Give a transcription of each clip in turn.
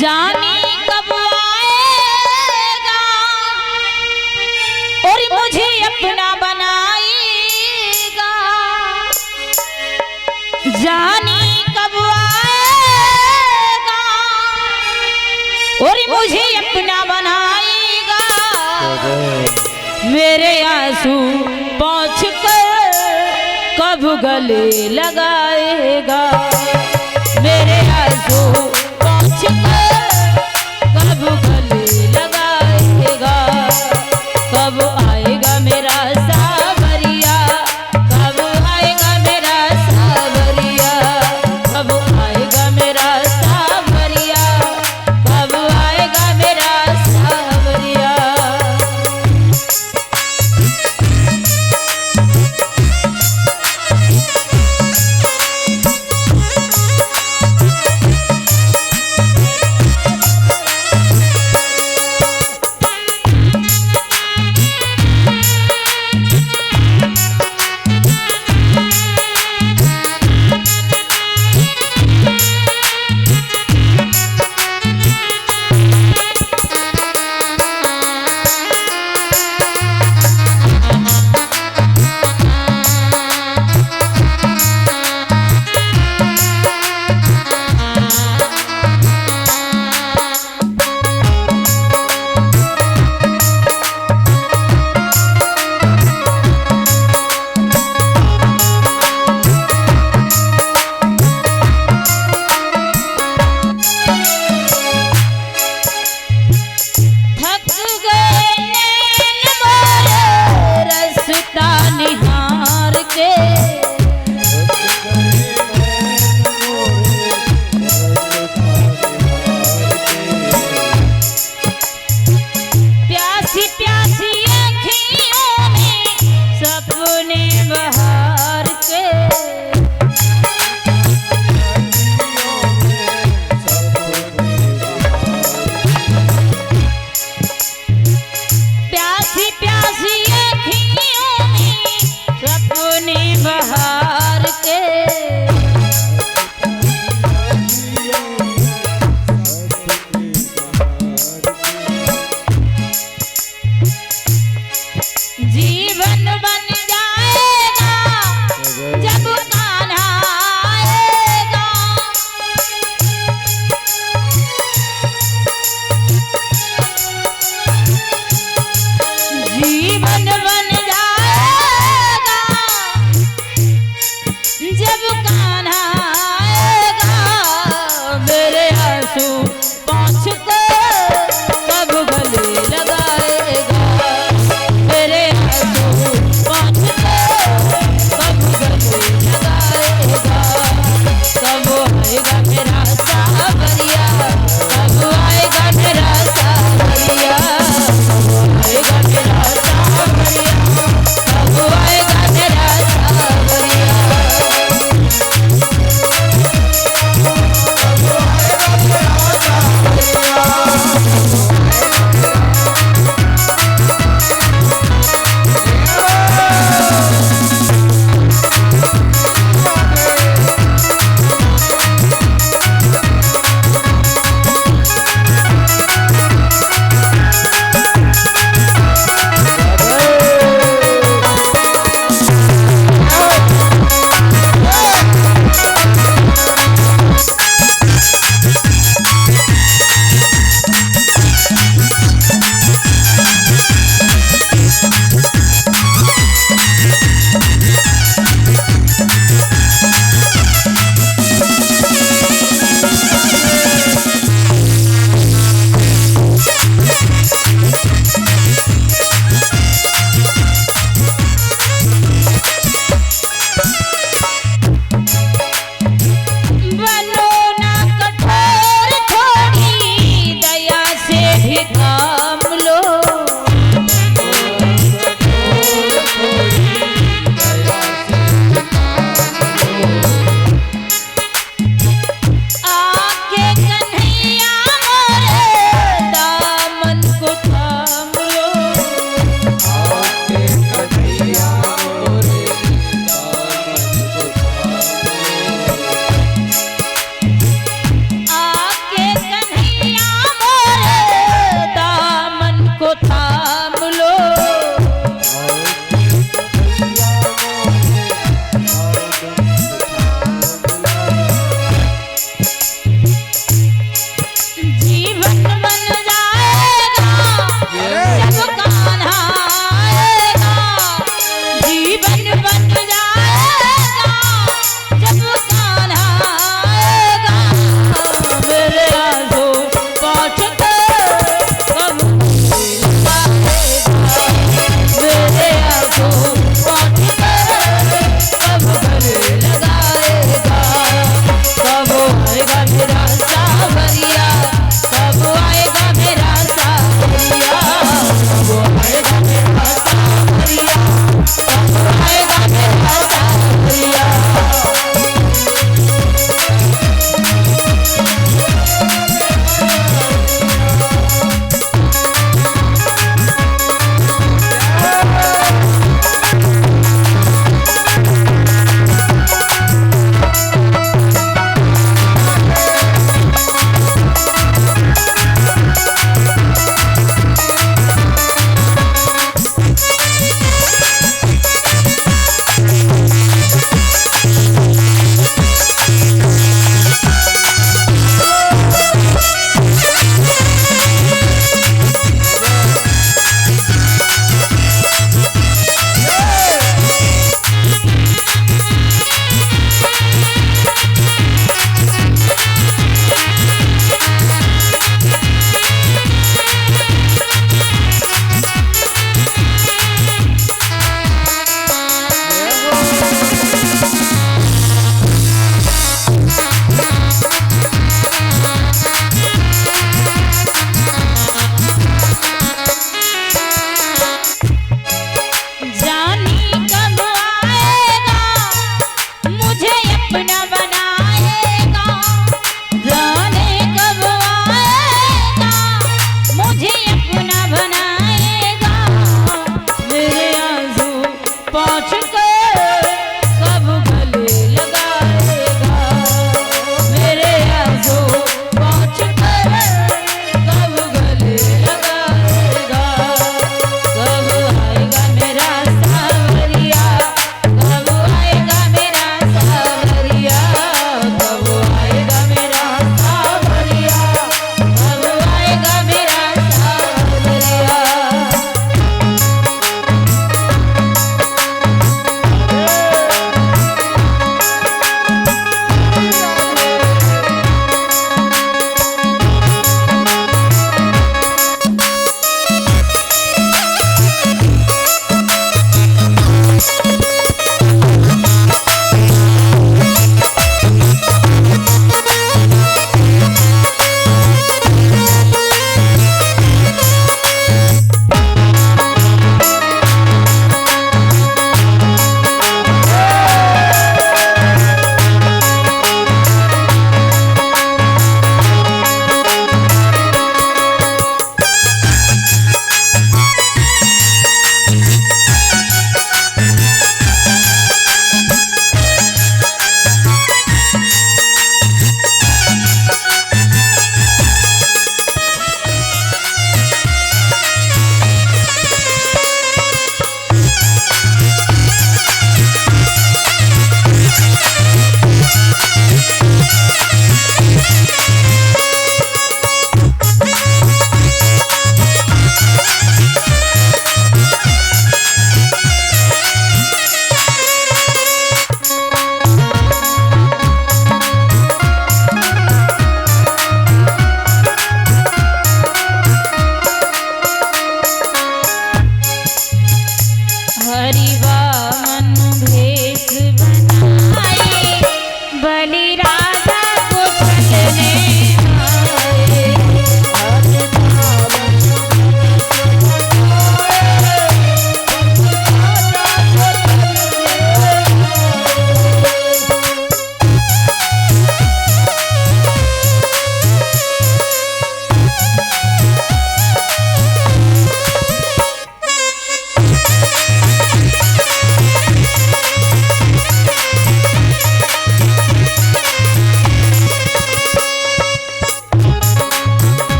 जाने कब आएगा और मुझे अपना बनाएगा। जाने कब आएगा और मुझे अपना बनाएगा। मेरे आंसू पोंछ कर कब गले लगाएगा। मेरे आंसू पोंछ कर कब गले लगाएगा। कब आएगा मेरा सावरिया, कब आएगा मेरा सावरिया, कब आएगा मेरा सावरिया, कब आएगा मेरा सावरिया।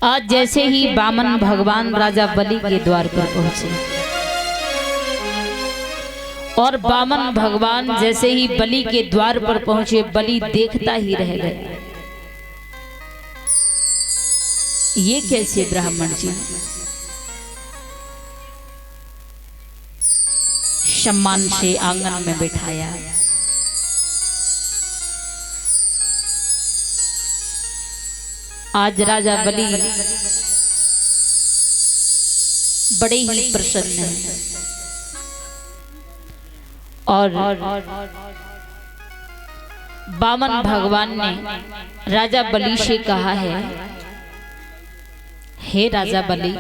आज जैसे ही वामन भगवान राजा बलि के द्वार पर पहुंचे और वामन भगवान जैसे ही बलि के द्वार पर पहुंचे, बलि देखता ही रह गया। ये कैसे ब्राह्मण जी? सम्मान से आंगन में बिठाया। आज राजा बलि बड़े ही प्रसन्न हैं और वामन भगवान ने राजा बलि से कहा है, हे राजा बलि,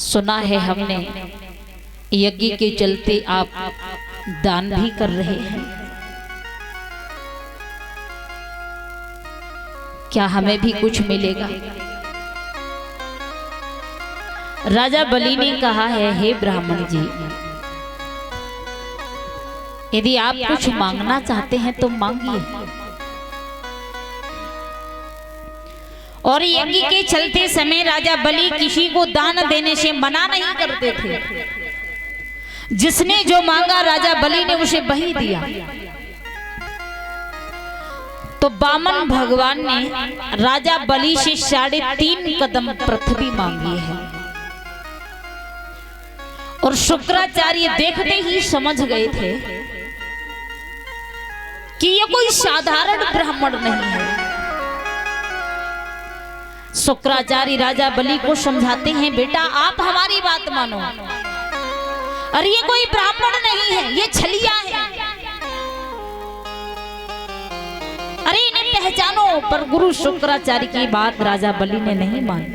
सुना है हमने यज्ञ के चलते आप दान भी कर रहे हैं, क्या हमें भी कुछ मिलेगा? राजा बलि ने कहा है, हे ब्राह्मण जी, यदि आप कुछ मांगना चाहते हैं तो मांगिए। और यज्ञ के चलते समय राजा बलि किसी को दान देने से मना नहीं करते थे। जिसने जो मांगा राजा बलि ने उसे वही दिया। तो वामन भगवान ने राजा बलि से 3.5 कदम पृथ्वी मांगी है और शुक्राचार्य देखते ही समझ गए थे कि ये कोई साधारण ब्राह्मण नहीं है। शुक्राचार्य राजा बलि को समझाते हैं, बेटा आप हमारी बात मानो, अरे ये कोई ब्राह्मण नहीं है, ये छलिया है, अरे इन्हें पहचानो। पर गुरु शुक्राचार्य की बात राजा बलि ने नहीं मानी।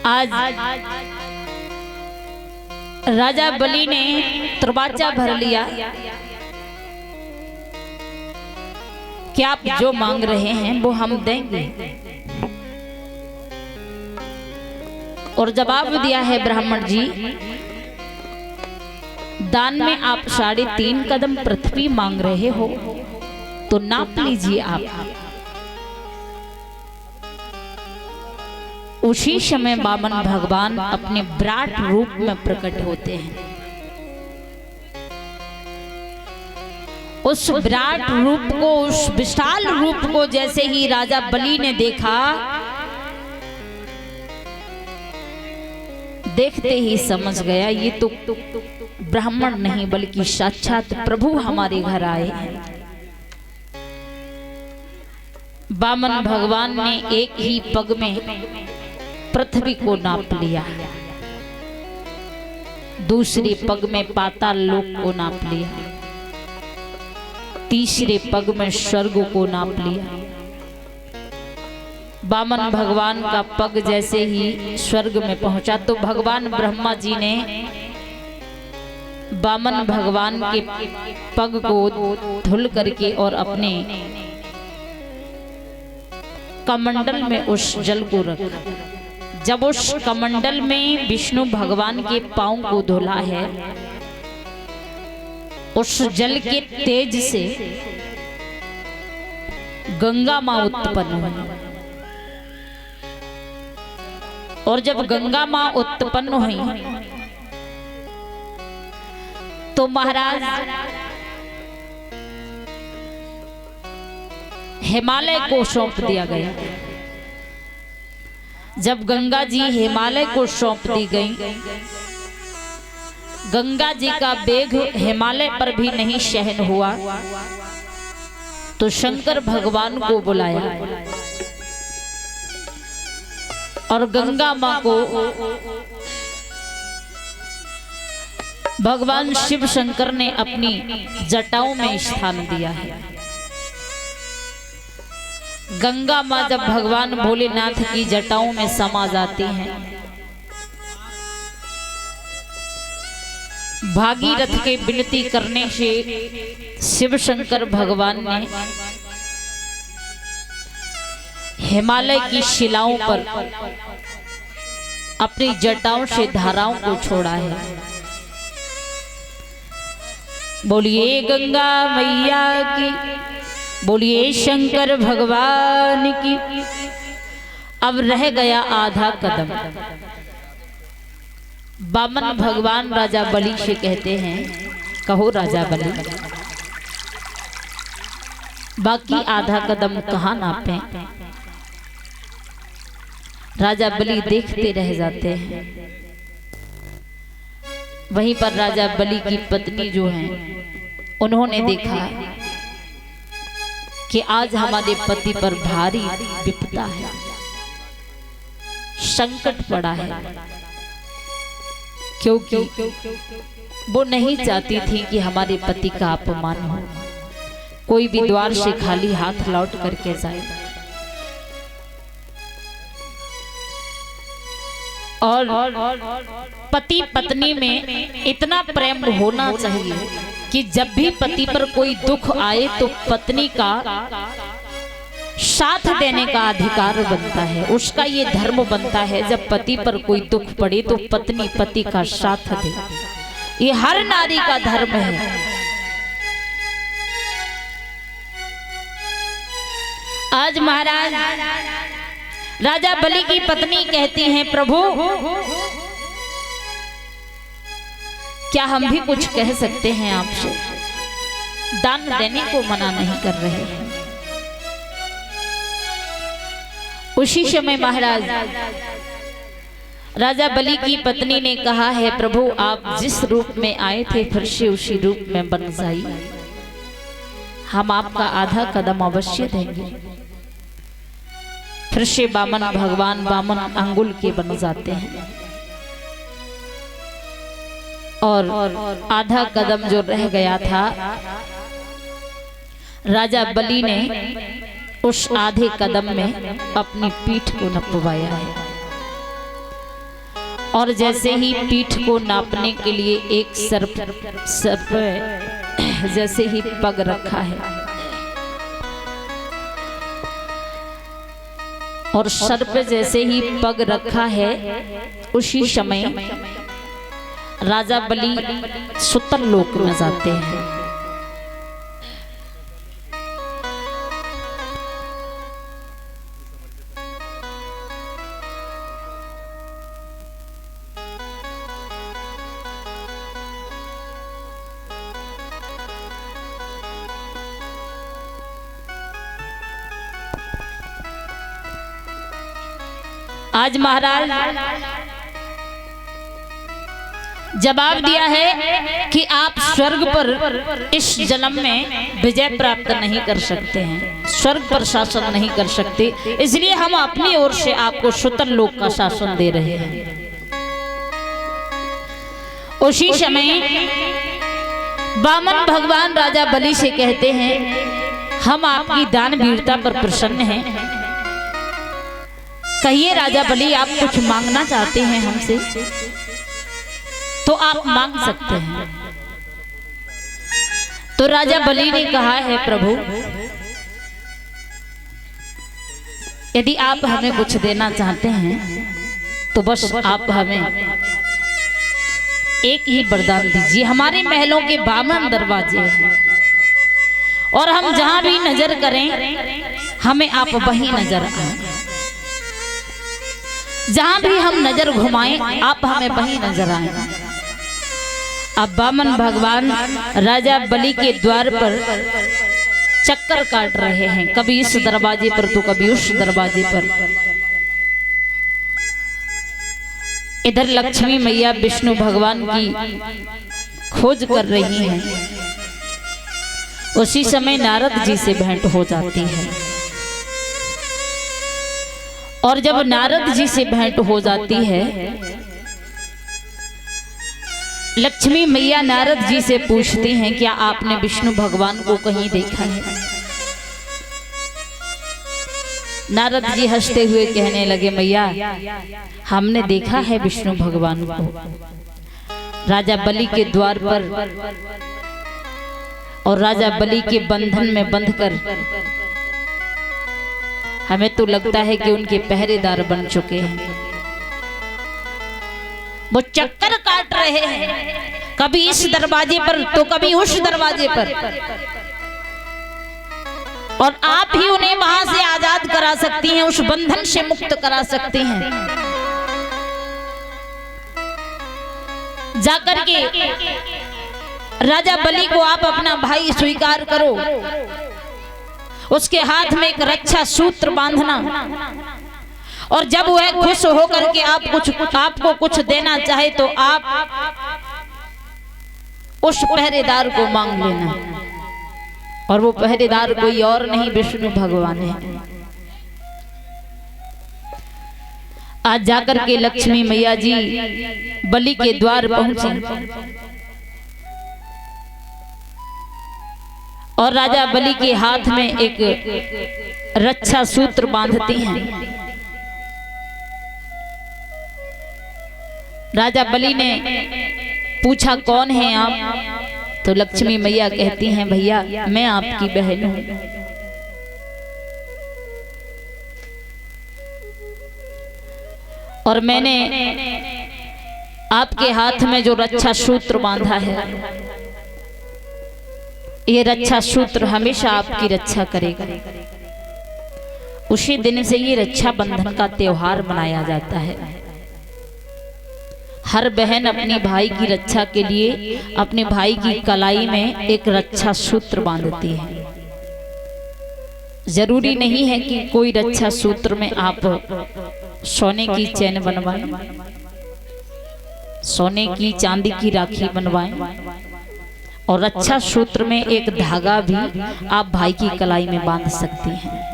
आज राजा बलि ने तर्बाचा भर लिया कि आप जो मांग रहे हैं वो हम देंगे। और जवाब दिया है, ब्राह्मण जी, दान में आप 3.5 कदम पृथ्वी मांग रहे हो तो नाप लीजिए आप। उसी समय वामन भगवान अपने विराट रूप में प्रकट होते हैं। उस विराट रूप को, उस विशाल रूप को जैसे ही राजा बलि ने देखा, देखते ही समझ गया ये तो ब्राह्मण नहीं बल्कि साक्षात प्रभु हमारे घर आए हैं। वामन भगवान ने एक ही पग में पृथ्वी को नाप लिया, दूसरे पग में पाताल लोक को नाप लिया, तीसरे पग में स्वर्ग को नाप लिया। वामन भगवान का पग जैसे ही स्वर्ग में पहुंचा तो भगवान ब्रह्मा जी ने वामन भगवान के पग को धुल करके और अपने कमंडल में उस जल को रखा। जब उस कमंडल में विष्णु भगवान के पांव को धुला है, उस जल के तेज से गंगा मां उत्पन्न हुई। और जब गंगा मां उत्पन्न हुई तो महाराज हिमालय को सौंप दिया गया। जब गंगा जी हिमालय को सौंप दी गई, गंगा जी का वेग हिमालय पर भी नहीं सहन हुआ तो शंकर भगवान को बुलाया और गंगा मां को भगवान शिव शंकर ने अपनी जटाओं में स्थान दिया है। गंगा मां जब भगवान भोलेनाथ की जटाओं में समा जाती हैं, भागीरथ के विनती करने से शिव शंकर भगवान ने हिमालय की शिलाओं पर अपनी जटाओं से धाराओं को छोड़ा है। बोलिए गंगा मैया की, बोलिए शंकर भगवान की। अब रह गया आधा कदम। बामन भगवान राजा बलि से कहते हैं, कहो राजा बलि, बाकी आधा कदम कहाँ नापे। राजा बलि देखते रह जाते हैं। वहीं पर राजा बलि की पत्नी जो है, उन्होंने देखा कि आज हमारे पति पर भारी विपदा है, संकट पड़ा है, क्योंकि वो नहीं चाहती थी कि हमारे पति का अपमान हो, कोई भी द्वार से खाली हाथ लौट करके जाए। और पति पत्नी में इतना प्रेम होना चाहिए कि जब भी पति पर कोई दुख आए तो पत्नी का साथ देने का अधिकार बनता है, उसका ये धर्म बनता है। जब पति पर कोई दुख पड़े तो पत्नी पति का साथ दे, ये हर नारी का धर्म है। आज महाराज राजा बलि की पत्नी कहती हैं, प्रभु क्या हम भी कुछ कह सकते हैं आपसे? दान देने को मना नहीं कर रहे हैं। उसी समय महाराज राजा बलि की पत्नी ने कहा है, प्रभु आप जिस रूप में आए थे फिर से उसी रूप में बन जाइए, हम आपका आधा कदम अवश्य देंगे। फिर से बामन भगवान बामन अंगुल के बन जाते हैं और आधा कदम जो रह गया था, राजा बलि ने उस आधे कदम में अपनी पीठ को नपवाया है। और जैसे ही पीठ को नापने के लिए एक सर्प जैसे ही पग रखा है और सर्प जैसे ही पग रखा है, उसी समय राजा बलि सुतर लोक में जाते हैं। आज महाराज जवाब दिया है कि आप स्वर्ग पर इस जन्म में विजय प्राप्त नहीं कर सकते हैं, स्वर्ग पर शासन नहीं कर सकते, इसलिए हम अपनी ओर से आपको सुतर लोक का शासन दे रहे हैं। उसी समय बामन भगवान राजा बलि से कहते हैं, हम आपकी दान वीरता पर प्रसन्न हैं। कहिए राजा बलि, आप कुछ मांगना चाहते हैं हमसे तो आप मांग सकते हैं। तो राजा बलि ने कहा है, प्रभु यदि आप हमें कुछ देना चाहते हैं तो बस आप हमें एक ही वरदान दीजिए। हमारे महलों के 52 दरवाजे हैं और हम जहां भी नजर करें हमें आप वहीं नजर आए, जहां भी हम नजर घुमाएं आप हमें वहीं नजर आए। अब बामन भगवान राजा बलि के द्वार पर चक्कर काट रहे हैं, कभी इस दरवाजे पर तो कभी उस दरवाजे पर। इधर लक्ष्मी मैया विष्णु भगवान की खोज कर रही हैं। उसी समय नारद जी से भेंट हो जाती है और जब नारद जी से भेंट हो जाती है, लक्ष्मी मैया नारद जी से पूछती हैं, क्या आपने विष्णु भगवान को कहीं देखा है? नारद जी हंसते हुए कहने लगे, मैया हमने देखा है विष्णु भगवान को राजा बलि के द्वार पर और राजा बलि के बंधन में बंधकर। हमें तो लगता है कि उनके पहरेदार बन चुके हैं। वो चक्कर काट रहे हैं, कभी इस दरवाजे पर तो कभी उस दरवाजे पर। और आप ही उन्हें वहां से आजाद करा सकती हैं, उस बंधन से मुक्त करा सकती हैं। जाकर के राजा बलि को आप अपना भाई स्वीकार करो, उसके हाथ में एक रक्षा सूत्र बांधना, और जब वह खुश होकर के आपको कुछ देना चाहे तो आप उस पहरेदार को मांग लेना, और वो पहरेदार कोई और नहीं विष्णु भगवान है। आज जाकर के लक्ष्मी मैया जी बलि के द्वार पहुंचे और राजा बलि के हाथ में एक रक्षा सूत्र बांधती हैं। राजा बलि ने पूछा कौन है आप? तो लक्ष्मी मैया कहती हैं भैया मैं आपकी बहन हूं। और मैंने आपके हाथ में जो रक्षा सूत्र बांधा है, ये रक्षा सूत्र हमेशा आपकी रक्षा करेगा। उसी दिन से ये रक्षा बंधन का त्योहार मनाया जाता है। हर बहन अपने भाई की रक्षा के लिए अपने भाई की कलाई में एक रक्षा सूत्र बांधती है। जरूरी नहीं है कि कोई रक्षा सूत्र में आप सोने की चैन बनवाएं, सोने की चांदी की राखी बनवाएं, और रक्षा सूत्र में एक धागा भी आप भाई की कलाई में बांध सकती हैं।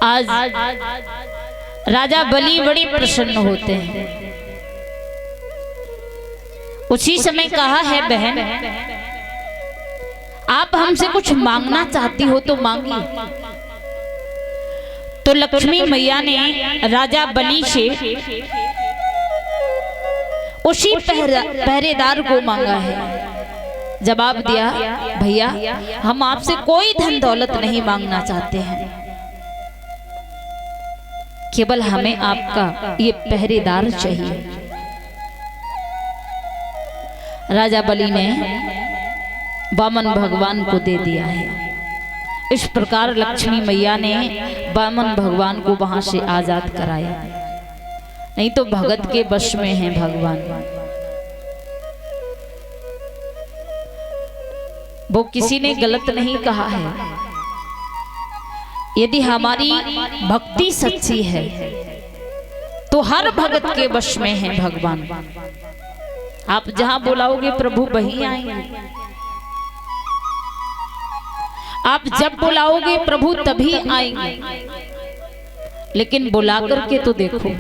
आज राजा बलि बड़ी प्रसन्न होते हैं। उसी समय कहा है बहन आप हमसे कुछ मांगना चाहती हो तो मांगिए। तो लक्ष्मी मैया ने राजा बलि से उसी पहरेदार को मांगा है। जवाब दिया भैया हम आपसे कोई धन दौलत नहीं मांगना चाहते हैं, केवल हमें आपका ये पहरेदार चाहिए। राजा बलि ने वामन भगवान को दे दिया है। इस प्रकार लक्ष्मी मैया ने वामन भगवान को वहां से आजाद कराया। नहीं तो भगत के वश में है भगवान। वो किसी ने गलत नहीं कहा है। यदि हमारी भक्ति सच्ची है तो हर भगत के वश में है भगवान। आप जहां बुलाओगे प्रभु वहीं आएंगे। आप जब बुलाओगे प्रभु तभी आएंगे। लेकिन बुला करके तो देखो।